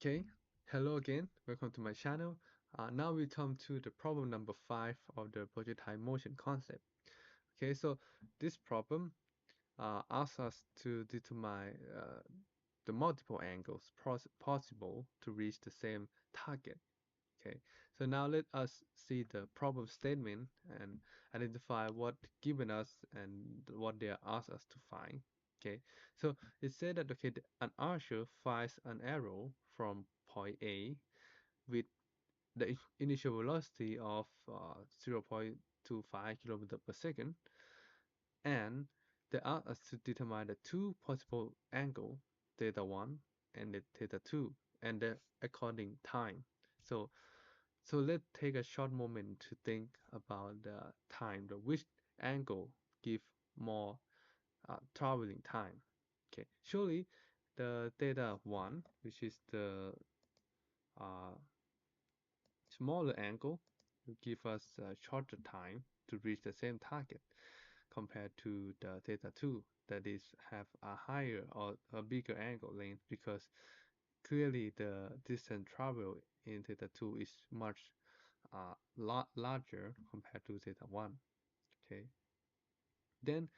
Okay, hello again. Welcome to my channel. Now we come to the problem number 5 of the projectile motion concept. Okay, so this problem asks us to determine the multiple angles possible to reach the same target. Okay, so now let us see the problem statement and identify what given us and what they asked us to find. Okay, so it said that an archer fires an arrow from point A with the initial velocity of 0.25 km per second, and they asked us to determine the two possible angle, theta 1 and the theta 2, and the according time. So let's take a short moment to think about the time, the which angle give more traveling time. Okay, surely the theta 1, which is the uh, smaller angle, will give us a shorter time to reach the same target compared to the theta 2 that is have a higher or a bigger angle length, because clearly the distance travel in theta 2 is much larger compared to theta 1. Okay, then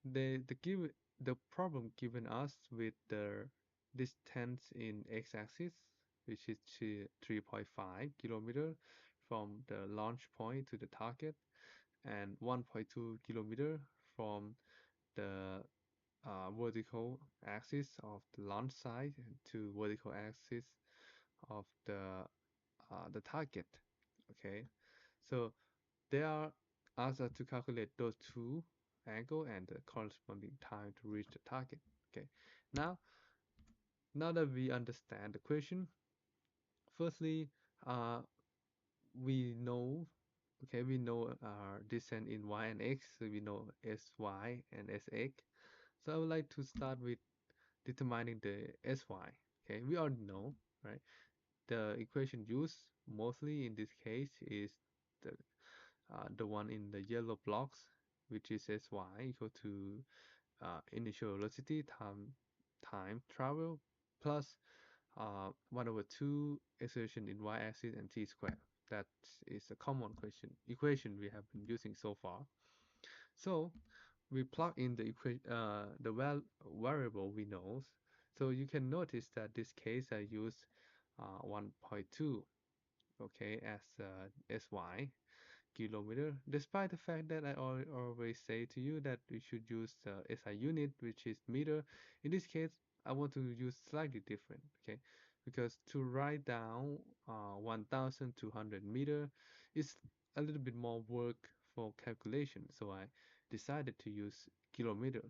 the problem given us with the distance in x-axis, which is 3.5 kilometer from the launch point to the target, and 1.2 kilometer from the vertical axis of the launch site to vertical axis of the target. Okay, so they are asked us to calculate those two angle and the corresponding time to reach the target. Okay, now that we understand the question, firstly, uh, we know we know our descent in y and x, so we know sy and sx. So I would like to start with determining the sy. Okay, we already know, right? The equation used mostly in this case is the the one in the yellow blocks, which is sy equal to initial velocity time travel plus 1 over 2 acceleration in y-axis and t squared. That is a common equation we have been using so far. So we plug in the variable we know. So you can notice that this case I use 1.2, okay, as sy kilometer, despite the fact that I always say to you that we should use the SI unit, which is meter. In this case, I want to use slightly different, okay? Because to write down 1,200 meter is a little bit more work for calculation, so I decided to use kilometer,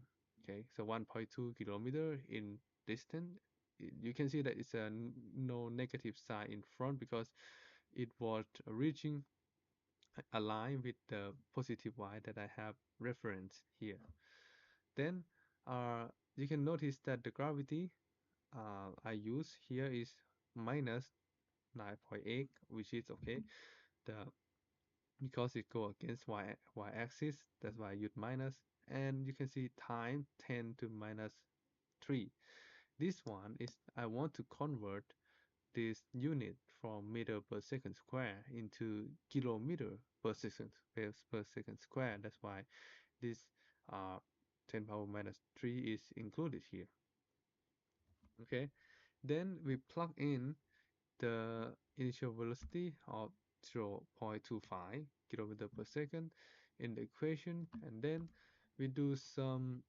okay? So 1.2 kilometer in distance. You can see that it's a no negative sign in front because it was reaching align with the positive y that I have referenced here. Then you can notice that the gravity I use here is minus 9.8, which is okay. The because it go against y-axis, that's why I use minus. And you can see time 10 to minus 3. This one is I want to convert this unit from meter per second square into kilometer per second square. That's why this uh, 10 power minus 3 is included here. Okay, then we plug in the initial velocity of 0.25 kilometer per second in the equation, and then we do some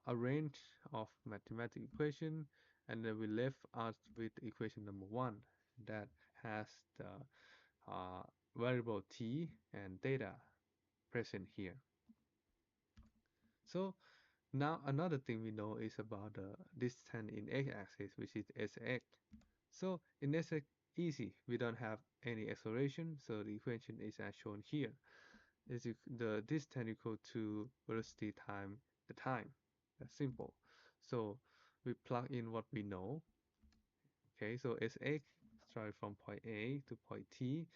arrange of mathematical equation, and then we left us with equation number 1 that has the uh, variable t and theta present here. So now another thing we know is about the distance in x-axis, which is sx. So in sx, easy, we don't have any acceleration, so the equation is as shown here. The distance equal to velocity time the time. That's simple. So we plug in what we know. Okay, so sx started from point A to point T,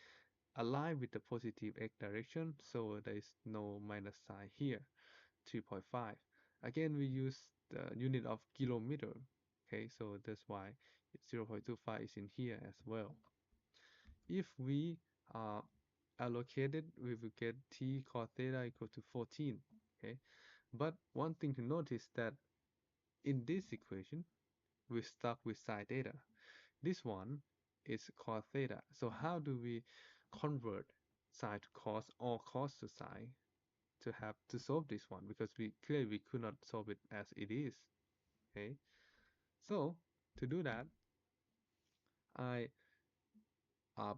align with the positive x direction, so there is no minus sign here. 3.5. Again, we use the unit of kilometer. Okay, so that's why 0.25 is in here as well. If we allocate it, we will get t cos theta equal to 14. Okay, but one thing to notice that in this equation, we're stuck with sine theta. This one is cos theta. So how do we convert sine to cos or cos to sine to have to solve this one? Because we clearly could not solve it as it is. Okay, so to do that, I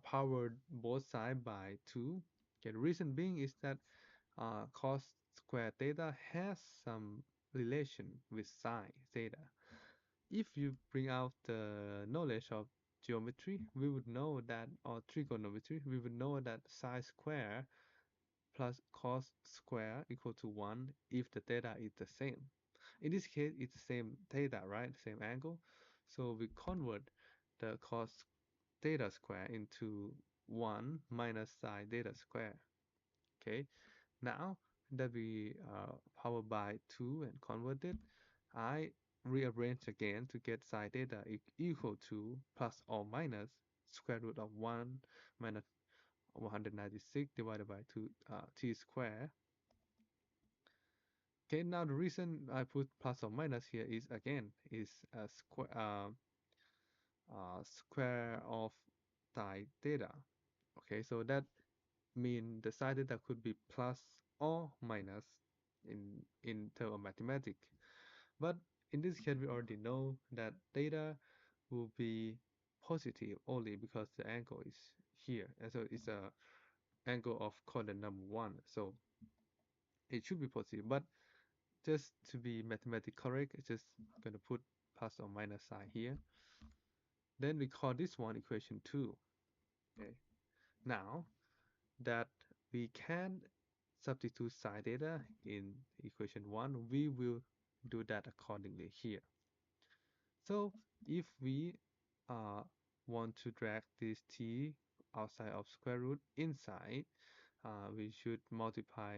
powered both sides by 2. Okay, the reason being is that cos square theta has some relation with sine theta. If you bring out the knowledge of geometry, we would know that, or trigonometry, we would know that sine square plus cos square equal to 1 if the theta is the same. In this case, it's the same theta, right? Same angle. So we convert the cos theta square into 1 minus sine theta square. Okay, now that we power by 2 and converted, I rearrange again to get sine theta equal to plus or minus square root of 1 minus 196 divided by 2 t square. Okay, now the reason I put plus or minus here is again is a square of sine theta. Okay, so that mean the sine theta could be plus or minus in term of mathematics. But in this case, we already know that theta will be positive only because the angle is here. And so it's a angle of coordinate number 1. So it should be positive. But just to be mathematically correct, it's just going to put plus or minus sign here. Then we call this one equation 2. Okay. Now that we can substitute sine theta in equation 1, we will do that accordingly here. So if we uh, want to drag this t outside of square root inside, we should multiply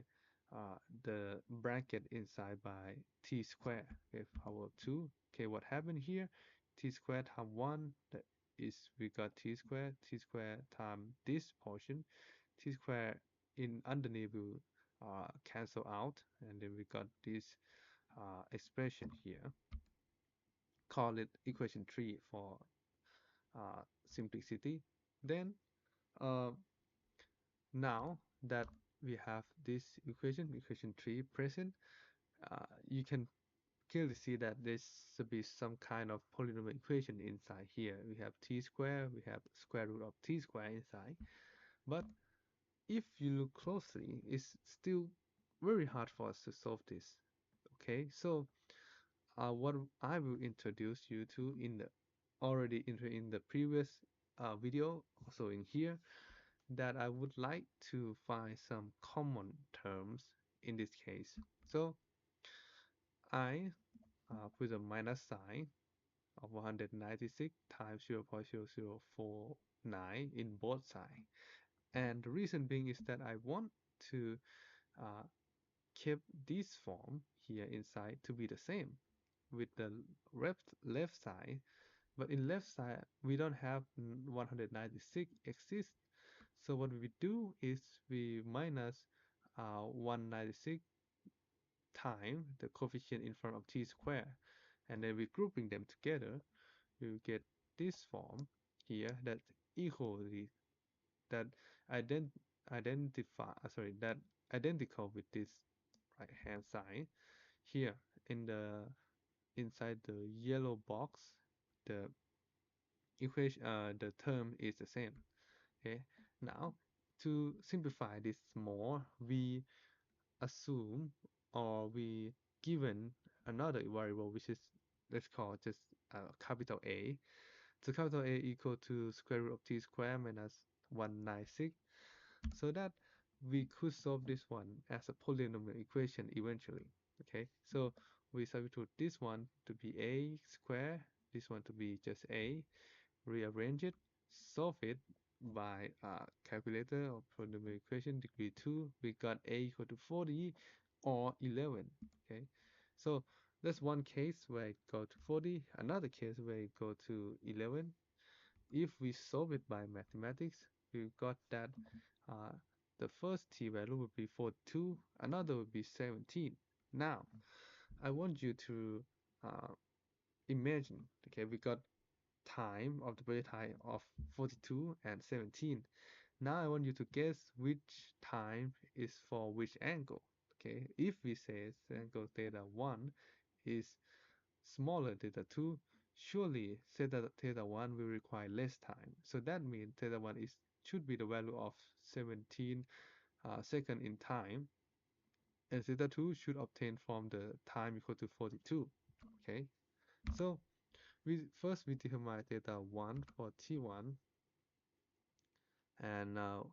the bracket inside by t squared, okay, power of 2. Okay, what happened here? T squared times 1, that is, we got t squared times this portion, t squared in underneath will cancel out, and then we got this expression here. Call it equation 3 for simplicity. Then uh, now that we have this equation 3 present, you can clearly see that there should be some kind of polynomial equation inside here. We have t squared, we have square root of t squared inside. But if you look closely, it's still very hard for us to solve this. Okay, so what I will introduce you to in the already in the previous video, also in here, that I would like to find some common terms in this case. So I put a minus sign of 196 times 0.0049 in both sides. And the reason being is that I want to uh, keep this form here inside to be the same with the left side. But in left side, we don't have 196 exist. So what we do is we minus 196 times the coefficient in front of t squared, and then we grouping them together, we will get this form here that equally that ident identify sorry that identical with this right hand side here in the inside the yellow box. The equation the term is the same. Okay, now to simplify this more, we assume or we given another variable which is, let's call just capital A. So capital A equal to square root of t squared minus 196, so that we could solve this one as a polynomial equation eventually. Okay, so we substitute this one to be a square, this one to be just a, rearrange it, solve it by calculator or polynomial equation degree 2. We got a equal to 40 or 11. Okay, so There's one case where it go to 40, another case where it go to 11. If we solve it by mathematics, we got that uh, the first t value would be 42, another would be 17. Now, I want you to uh, imagine, okay, we got time of the projectile of 42 and 17. Now I want you to guess which time is for which angle. Okay, if we say angle theta 1 is smaller theta 2, surely theta 1 will require less time. So that means theta 1 is should be the value of 17 second in time, and theta 2 should obtain from the time equal to 42. Okay, so we determine theta 1 for t1, and now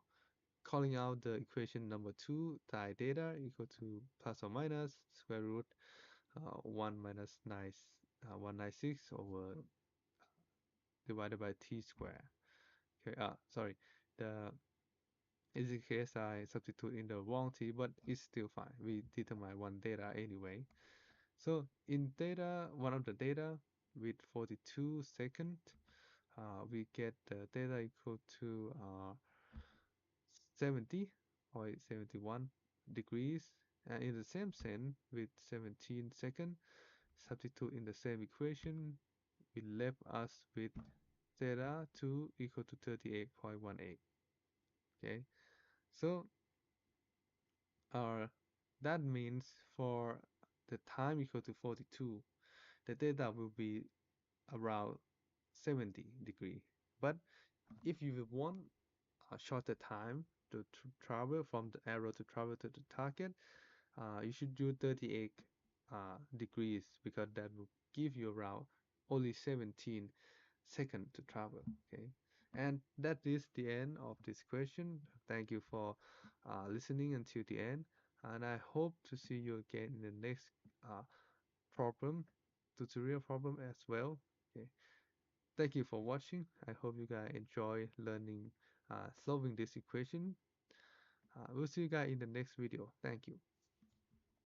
calling out the equation number 2, die theta equal to plus or minus square root 1 minus 196 over divided by t square. Okay, sorry, the in this case I substitute in the wrong t, but it's still fine. We determine one data anyway. So in data, one of the data with 42 seconds, we get the data equal to 70 or 71 degrees. And in the same sense, with 17 seconds, substitute in the same equation, it left us with theta 2 equal to 38.18. Okay, so uh, that means for the time equal to 42, the theta will be around 70 degree. But if you want a shorter time to travel from the arrow to travel to the target, you should do 38 degrees, because that will give you around only 17 seconds to travel. Okay, and that is the end of this question. Thank you for listening until the end, and I hope to see you again in the next uh, problem tutorial problem as well. Okay, thank you for watching. I hope you guys enjoy learning solving this equation. We'll see you guys in the next video. Thank you.